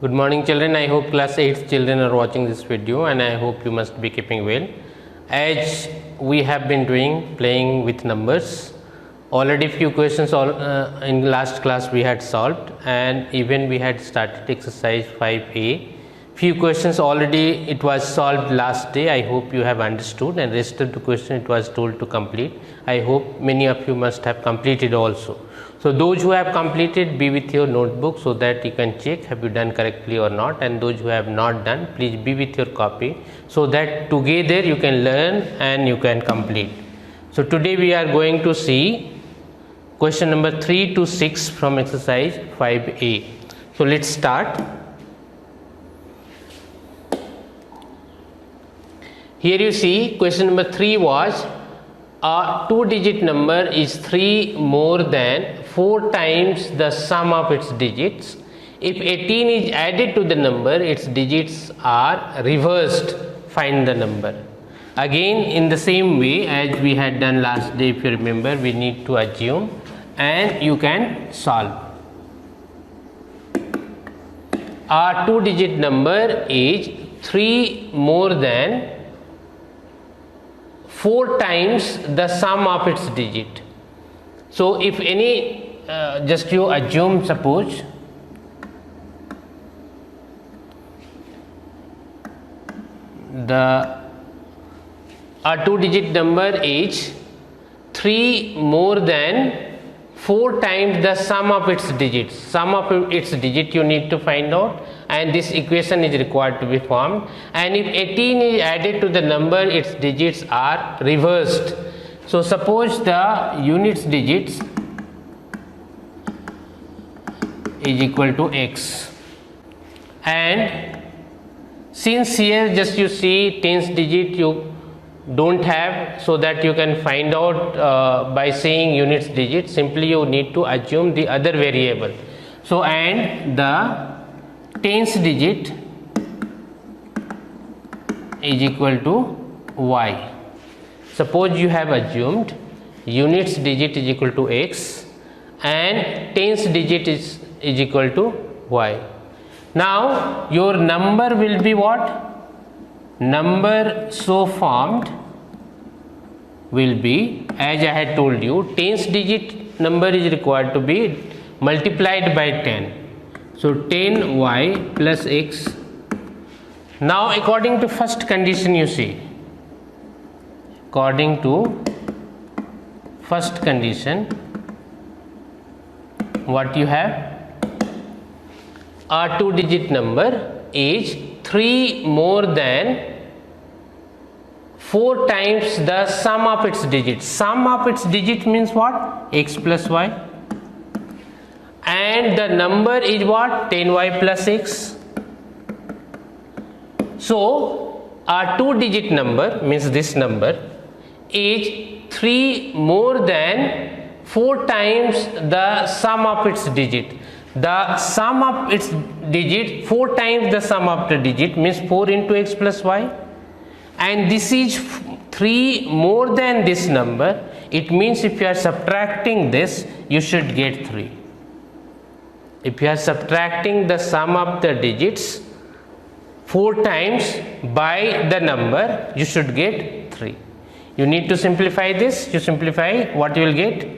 Good morning children. I hope class 8 children are watching this video and I hope you must be keeping well. As we have been doing playing with numbers, already few questions in last class we had solved, and even we had started exercise 5a. Few questions already it was solved last day. I hope you have understood, and rest of the question it was told to complete. I hope many of you must have completed also. So those who have completed, be with your notebook so that you can check have you done correctly or not, and those who have not done, please be with your copy so that together you can learn and you can complete. So today we are going to see question number 3 to 6 from exercise 5a. So let's start. Here you see question number 3 was a 2-digit number is 3 more than 4 times the sum of its digits. If 18 is added to the number, its digits are reversed. Find the number. Again, in the same way as we had done last day, if you remember, we need to assume and you can solve. A 2-digit number is 3 more than 4 times the sum of its digit. So if any just you assume, suppose a 2-digit number is 3 more than 4 times the sum of its digits. Sum of its digit you need to find out, and this equation is required to be formed. And if 18 is added to the number, its digits are reversed. So suppose the units digits is equal to x, and since here just you see tens digit you don't have, so that you can find out by saying units digit, simply you need to assume the other variable. So and the tens digit is equal to y. Suppose you have assumed units digit is equal to x and tens digit is equal to y. Now your number will be what? Number so formed will be, as I had told you, tens digit number is required to be multiplied by 10. So 10y plus x. Now according to first condition, you see, according to first condition, what you have? A 2-digit number is 3 more than 4 times the sum of its digits. Sum of its digit means what? X plus y. And the number is what? 10y plus x. So a 2-digit number means this number is 3 more than 4 times the sum of its digit. The sum of its digit 4 times the sum of the digit means 4 into x plus y, and this is 3 more than this number. It means if you are subtracting this, you should get 3. If you are subtracting the sum of the digits 4 times by the number, you should get 3. You need to simplify this. You simplify, what you will get?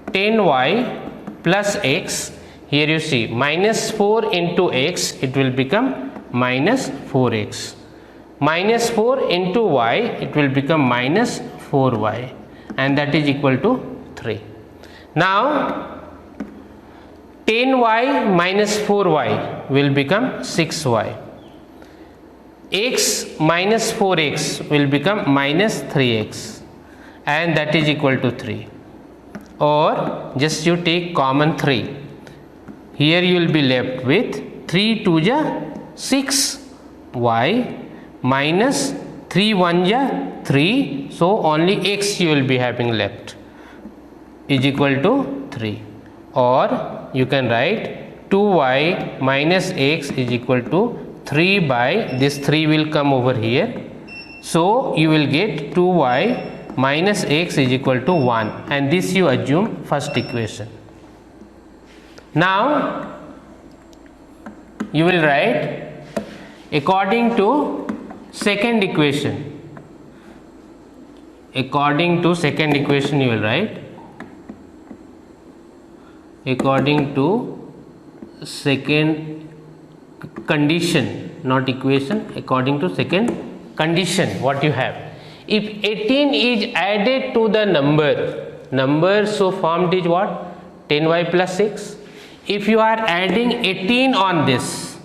10y plus x. Here you see minus 4 into x, it will become minus 4x. Minus 4 into y, it will become minus 4y, and that is equal to 3. Now 10y minus 4y will become 6y. X minus 4x will become minus 3x, and that is equal to 3. Or just you take common 3. Here you will be left with 3 2 ja 6y minus 3 1 ja 3. So only x you will be having left is equal to 3. Or you can write 2y minus x is equal to 3 by this 3 will come over here. So you will get 2y minus x is equal to 1, and this you assume first equation. Now you will write according to second equation. According to second equation you will write according to second condition, not equation, according to second condition what you have. If 18 is added to the number so formed is what? 10y plus 6. If you are adding 18 on this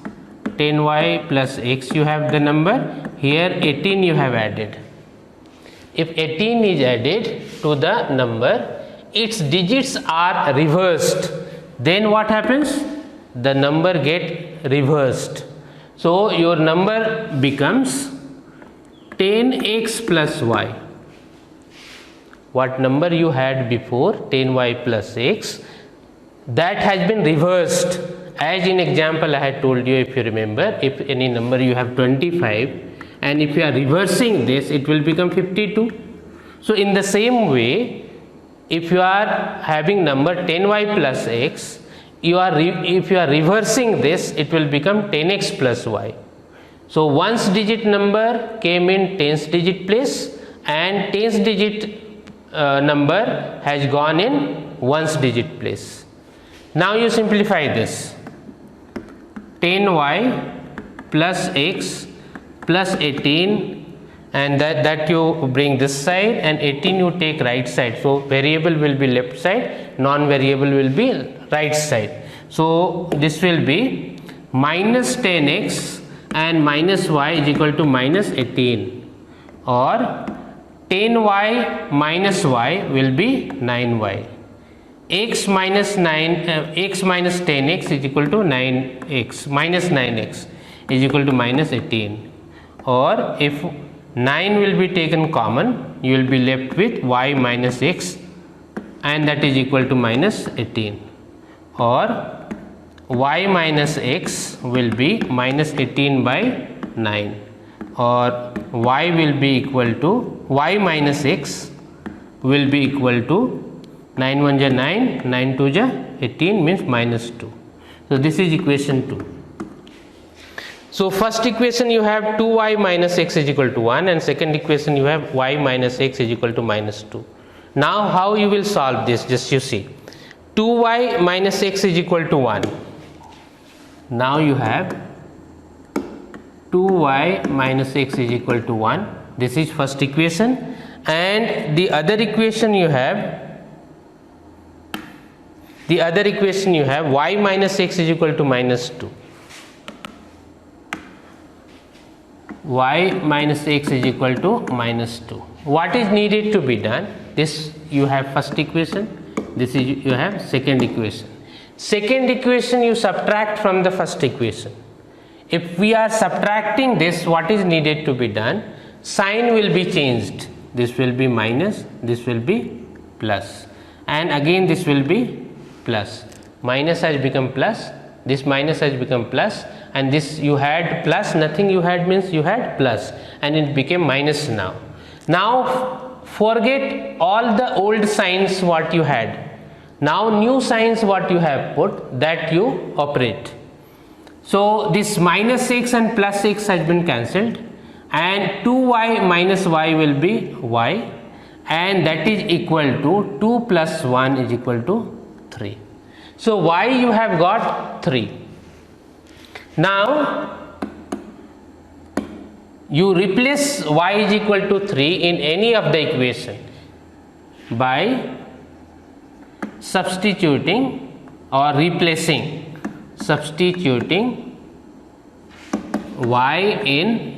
10y plus x, you have the number, here 18 you have added. If 18 is added to the number, its digits are reversed, then what happens? The number get reversed. So your number becomes 10x plus y. What number you had before, 10y plus x, that has been reversed. As in example I had told you, if you remember, if any number you have 25 and if you are reversing this, it will become 52. So in the same way, if you are having number 10y plus x, if you are reversing this, it will become 10x plus y. So ones digit number came in tens digit place and tens digit number has gone in ones digit place. Now you simplify this. 10y plus x plus 18, and that you bring this side, and 18 you take right side. So variable will be left side, non-variable will be right side. So this will be minus 10x and minus y is equal to minus 18, or 10y minus y will be 9y. X minus 10x is equal to 9x, minus 9x is equal to minus 18, or if 9 will be taken common, you will be left with y minus x, and that is equal to minus 18, or y minus x will be minus 18 by 9, or y will be equal to y minus x will be equal to 9 1 ja 9, 9 2 ja 18, means minus 2. So this is equation 2. So first equation you have 2y minus x is equal to 1, and second equation you have y minus x is equal to minus 2. Now how you will solve this? Just you see, 2y minus x is equal to 1. Now you have 2y minus x is equal to 1. This is first equation, and the other equation you have y minus x is equal to minus 2. Y minus x is equal to minus 2. What is needed to be done? This you have first equation, this is you have second equation. Second equation you subtract from the first equation. If we are subtracting this, what is needed to be done? Sign will be changed. This will be minus, this will be plus, and again this will be plus. Minus has become plus, this minus has become plus, and this you had plus, nothing you had means you had plus, and it became minus now. Now forget all the old signs what you had. Now new signs what you have put, that you operate. So this minus x and plus x has been cancelled, and 2y minus y will be y, and that is equal to 2 plus 1 is equal to 3. So y you have got 3. Now you replace y is equal to 3 in any of the equation by substituting or substituting y in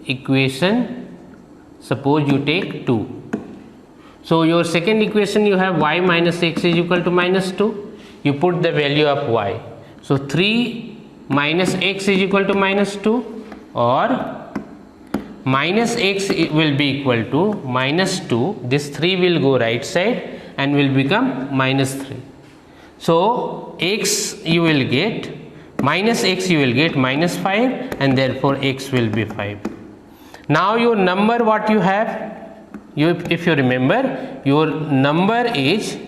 equation, suppose you take 2. So your second equation you have y minus x is equal to minus 2, you put the value of y. So 3 minus x is equal to minus 2, or minus x will be equal to minus 2, this 3 will go right side and will become minus 3. So x you will get, minus x you will get minus 5, and therefore x will be 5. Now your number what you have, if you remember, your number is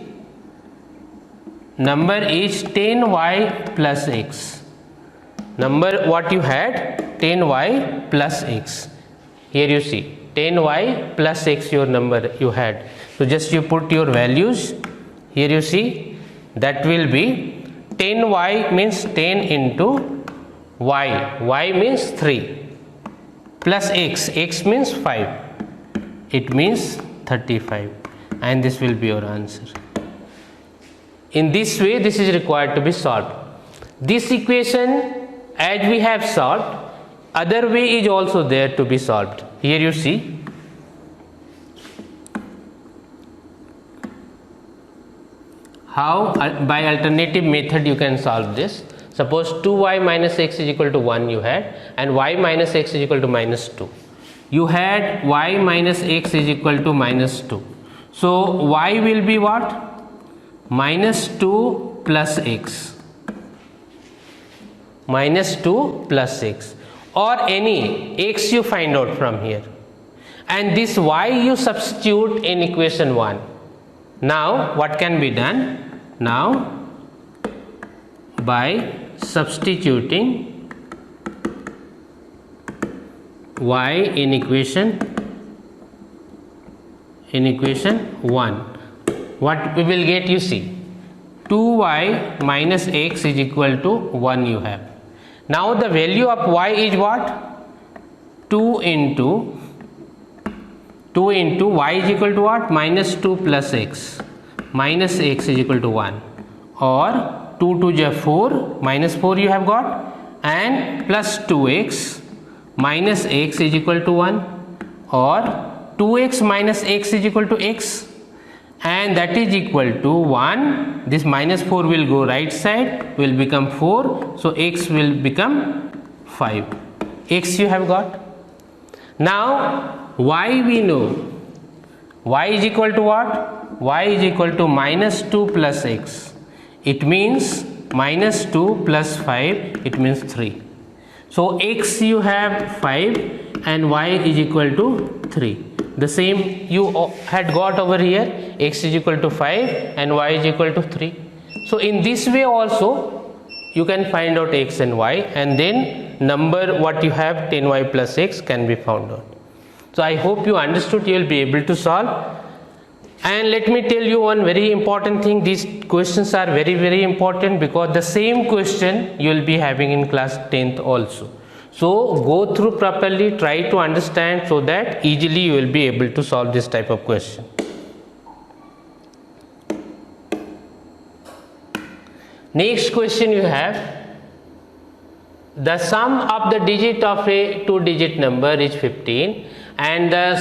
10y plus x. number what you had, 10y plus x. Here you see 10y plus x your number you had. So just you put your values. Here you see that will be 10y means 10 into y means 3 plus x means 5, it means 35, and this will be your answer. In this way this is required to be solved. This equation as we have solved, other way is also there to be solved. Here you see how by alternative method you can solve this. Suppose 2y minus x is equal to 1 you had, and y minus x is equal to minus 2. You had y minus x is equal to minus 2. So y will be what? Minus 2 plus x. Minus 2 plus x, or any x you find out from here, and this y you substitute in equation 1. Now what can be done? Now by substituting y in equation 1, what we will get, you see 2y minus x is equal to 1 you have. Now the value of y is what? 2 into y is equal to what? Minus 2 plus x. Minus x is equal to 1, or 2 to the 4, minus 4 you have got, and plus 2x minus x is equal to 1, or 2x minus x is equal to x, and that is equal to 1. This minus 4 will go right side, will become 4, so x will become 5. X you have got. Now y we know, y is equal to what? Y is equal to minus 2 plus x. It means minus 2 plus 5, it means 3. So x you have 5 and y is equal to 3. The same you had got over here, x is equal to 5 and y is equal to 3. So in this way also you can find out x and y, and then number what you have, 10y plus x, can be found out. So I hope you understood, you will be able to solve. And let me tell you one very important thing, these questions are very important, because the same question you will be having in class 10th also. So go through properly, try to understand, so that easily you will be able to solve this type of question. Next question you have, the sum of the digit of a 2-digit number is 15 and the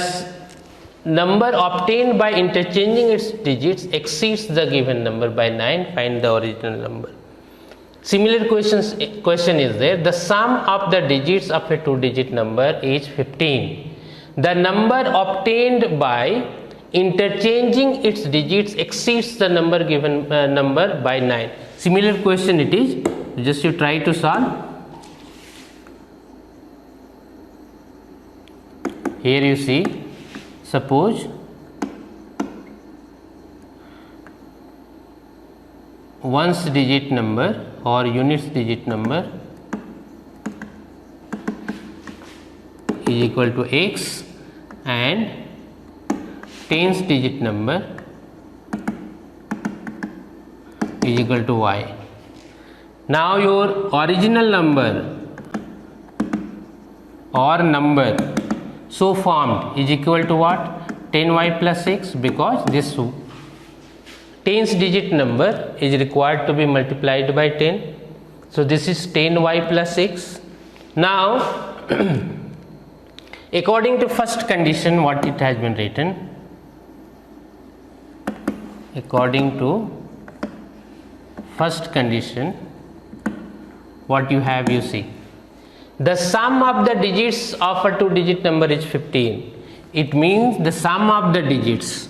number obtained by interchanging its digits exceeds the given number by 9, find the original number. Similar question is there, the sum of the digits of a 2-digit number is 15. The number obtained by interchanging its digits exceeds the number given number by 9. Similar question it is, just you try to solve. Here you see, suppose ones digit number or units digit number is equal to x and tens digit number is equal to y. Now your original number or number so formed is equal to what? 10y plus x, because this tens digit number is required to be multiplied by 10. So this is 10y plus x. Now according to first condition, what it has been written, according to first condition, what you have, you see, the sum of the digits of a 2-digit number is 15. It means the sum of the digits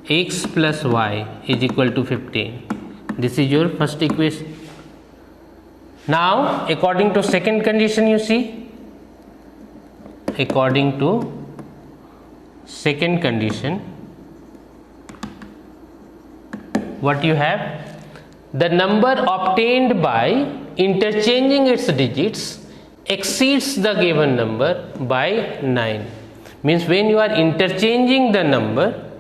x plus y is equal to 15. This is your first equation. Now according to second condition, you see, according to second condition, what you have, the number obtained by interchanging its digits exceeds the given number by 9. Means when you are interchanging the number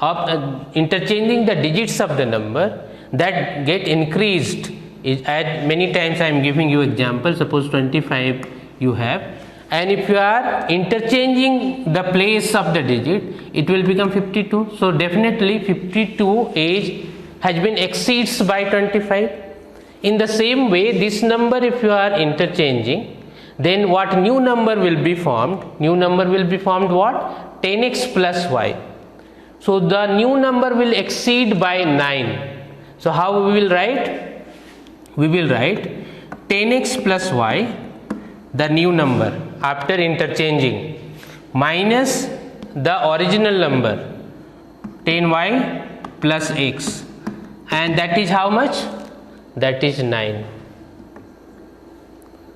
of interchanging the digits of the number, that get increased is at many times. I am giving you example. Suppose 25 you have, and if you are interchanging the place of the digit, it will become 52. So definitely 52 age has been exceeds by 25. In the same way, this number if you are interchanging, then what new number will be formed? New number will be formed what? 10x plus y. So the new number will exceed by 9. So how we will write? We will write 10x plus y, the new number after interchanging, minus the original number 10y plus x, and that is how much? That is 9.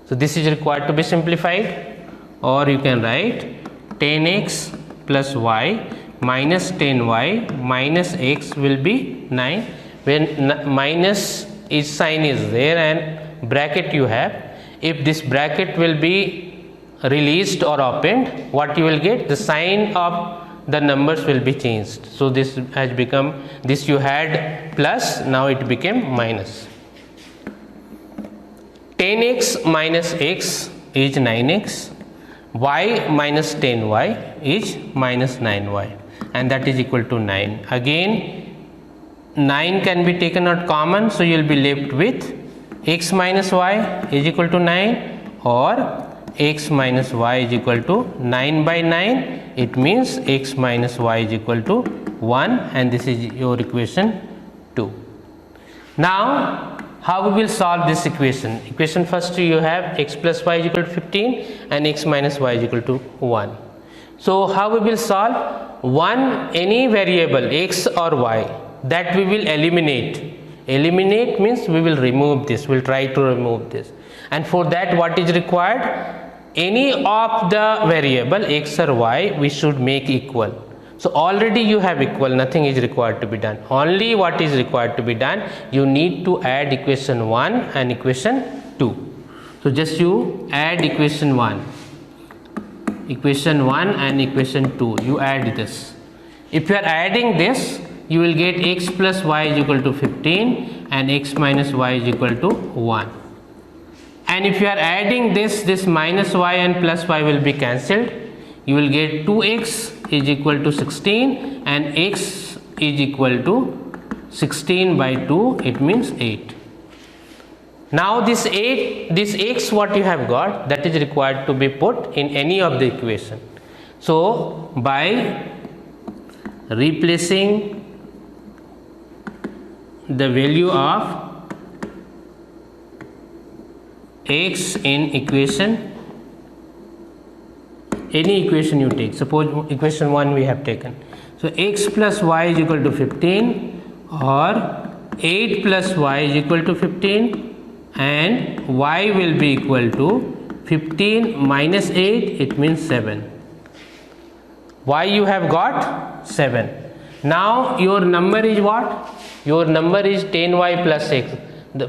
So this is required to be simplified, or you can write 10x plus y minus 10y minus x will be 9. When minus is sign is there and bracket you have, if this bracket will be released or opened, what you will get? The sign of the numbers will be changed. So this has become, this you had plus, now it became minus. 10x minus x is 9x, y minus 10y is minus 9y, and that is equal to 9. Again 9 can be taken out common, so you will be left with x minus y is equal to 9, or x minus y is equal to 9 by 9. It means x minus y is equal to 1, and this is your equation 2. Now how we will solve this equation? Equation first you have x plus y is equal to 15 and x minus y is equal to 1. So how we will solve? Any variable x or y, that we will eliminate. Eliminate means we will remove this, we will try to remove this, and for that what is required? Any of the variable x or y we should make equal. So already you have equal, nothing is required to be done. Only what is required to be done, you need to add equation 1 and equation 2. So just you add equation 1 and equation 2, you add this. If you are adding this, you will get x plus y is equal to 15 and x minus y is equal to 1. And if you are adding this minus y and plus y will be cancelled. You will get 2x is equal to 16 and x is equal to 16 by 2, it means 8. Now this x what you have got, that is required to be put in any of the equation. So by replacing the value of x in equation, any equation you take, suppose equation 1 we have taken, so x plus y is equal to 15 or 8 plus y is equal to 15 and y will be equal to 15 minus 8, it means 7. Y you have got 7. Now your number is what? Your number is 10y plus x.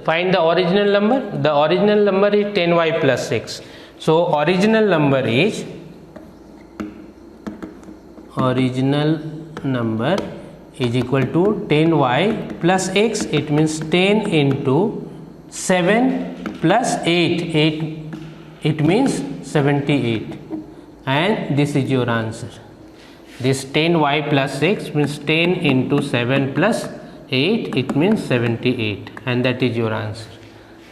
Find the original number. The original number is 10y plus x. So original number is equal to 10y plus x. It means 10 into 7 plus 8. It means 78. And this is your answer. This 10y plus x means 10 into 7 plus 8, it means 78, and that is your answer,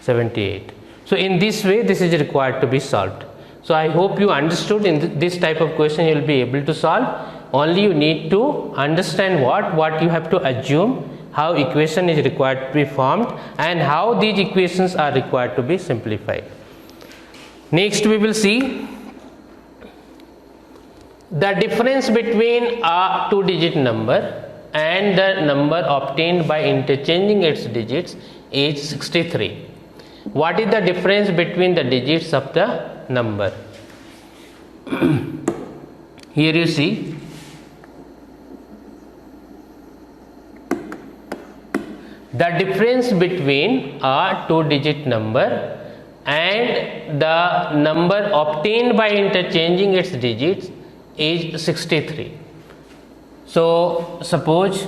78. So in this way this is required to be solved. So I hope you understood. In this type of question you will be able to solve. Only you need to understand what you have to assume, how equation is required to be formed, and how these equations are required to be simplified. Next we will see the difference between a 2-digit number and the number obtained by interchanging its digits is 63. What is the difference between the digits of the number? Here you see the difference between a two-digit number and the number obtained by interchanging its digits is 63. So suppose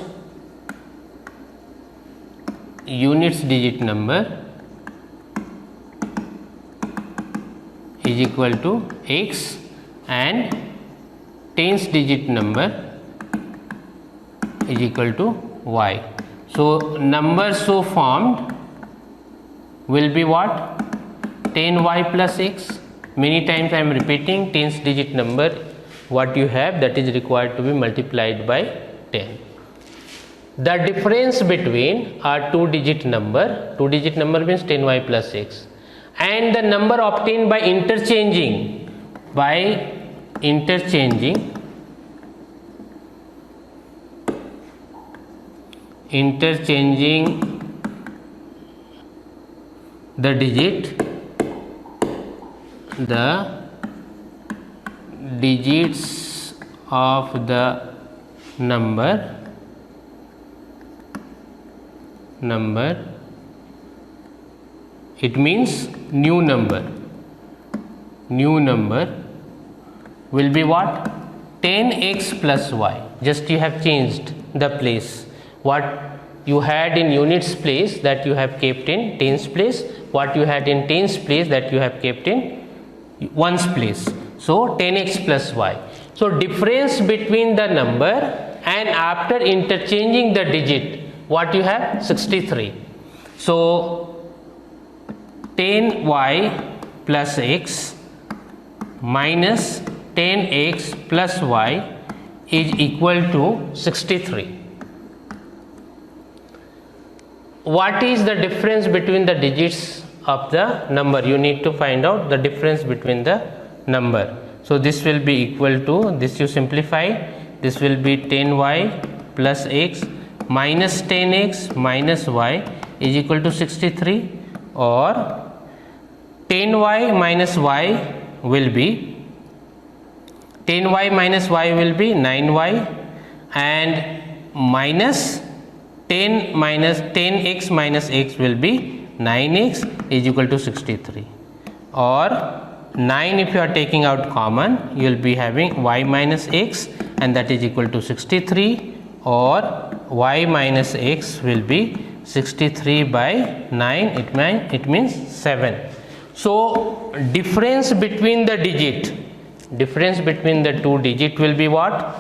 units digit number is equal to x and tens digit number is equal to y. So numbers so formed will be what? 10y plus x. Many times I am repeating, tens digit number what you have, that is required to be multiplied by 10. The difference between a two-digit number means 10y plus x, and the number obtained by interchanging the digits of the number it means new number will be what? 10x plus y. Just you have changed the place. What you had in units place, that you have kept in tens place. What you had in tens place, that you have kept in ones place. So 10x plus y. So difference between the number and after interchanging the digit, what you have? 63. So 10y plus x minus 10x plus y is equal to 63. What is the difference between the digits of the number? You need to find out the difference between the number. So this will be equal to, this you simplify, this will be 10y plus x minus 10x minus y is equal to 63, or 10y minus y will be 9y and minus 10x minus x will be 9x is equal to 63, or 9 if you are taking out common, you will be having y minus x and that is equal to 63, or y minus x will be 63 by 9, it means 7. So difference between the two digit will be what?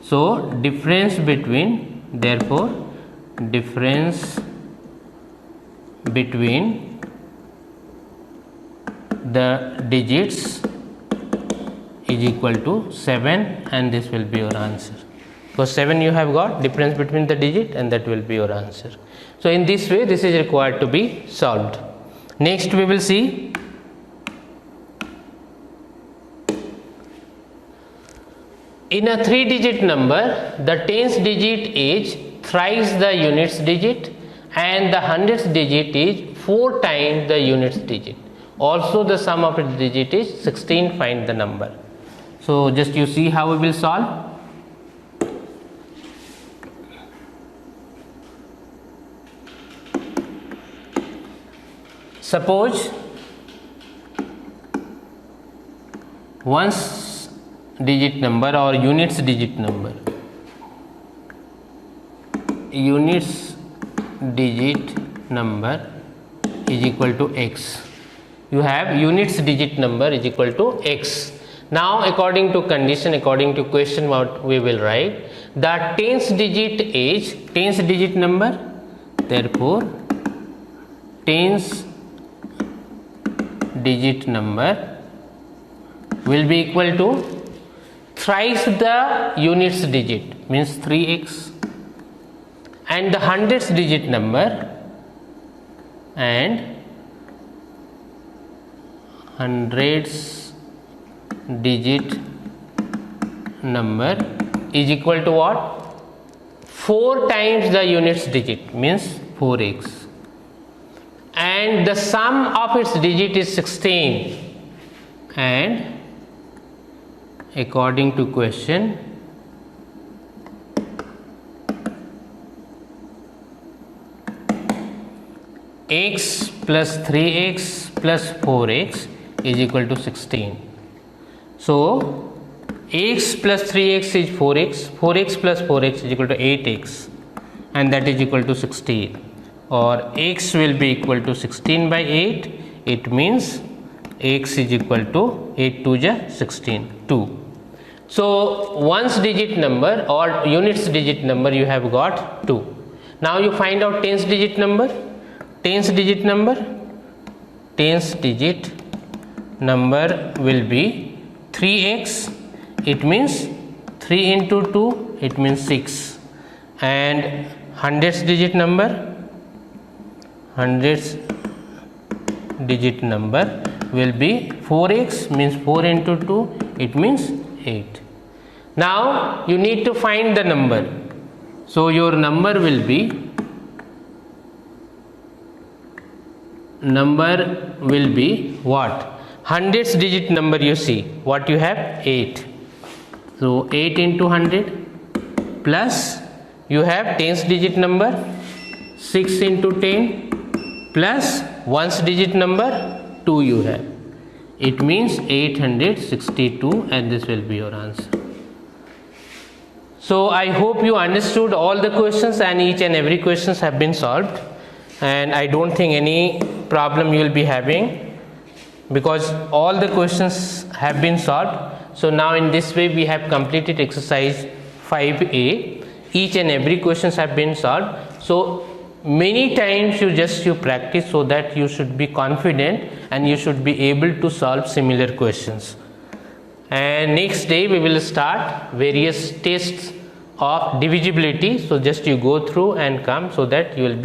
So difference between the digits is equal to 7, and this will be your answer. So 7 you have got difference between the digit, and that will be your answer. So in this way this is required to be solved. Next we will see in a 3-digit number, the tens digit is thrice the units digit and the hundredths digit is 4 times the units digit. Also the sum of its digit is 16. Find the number. So just you see how we will solve. Suppose ones digit number or units digit number is equal to x. You have units digit number is equal to x. Now according to condition, according to question, what we will write, the tens digit number, therefore tens digit number will be equal to thrice the units digit, means 3x, and the hundredths digit number and hundredths digit number is equal to what? 4 times the units digit, means 4x, and the sum of its digit is 16, and according to question, x plus 3x plus 4x is equal to 16. So x plus 3x is 4x, 4x plus 4x is equal to 8x, and that is equal to 16, or x will be equal to 16 by 8. It means x is equal to 8 to the 16, 2. So ones digit number or units digit number you have got 2. Now you find out tens digit number. Tens digit number will be 3x. It means 3 into 2, it means 6. And hundreds digit number will be 4x, means 4 into 2, it means 8. Now you need to find the number. So your number will be what? Hundreds digit number, you see what you have, 8. So 8 into 100 plus you have tens digit number 6 into 10 plus ones digit number 2 you have. It means 862, and this will be your answer. So I hope you understood all the questions, and each and every questions have been solved, and I don't think any problem you will be having, because all the questions have been solved. So now in this way we have completed exercise 5A. Each and every questions have been solved. So many times you practice, so that you should be confident and you should be able to solve similar questions. And next day we will start various tests of divisibility. So just you go through and come, so that you will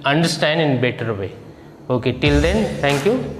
understand in better way. Okay, till then, thank you.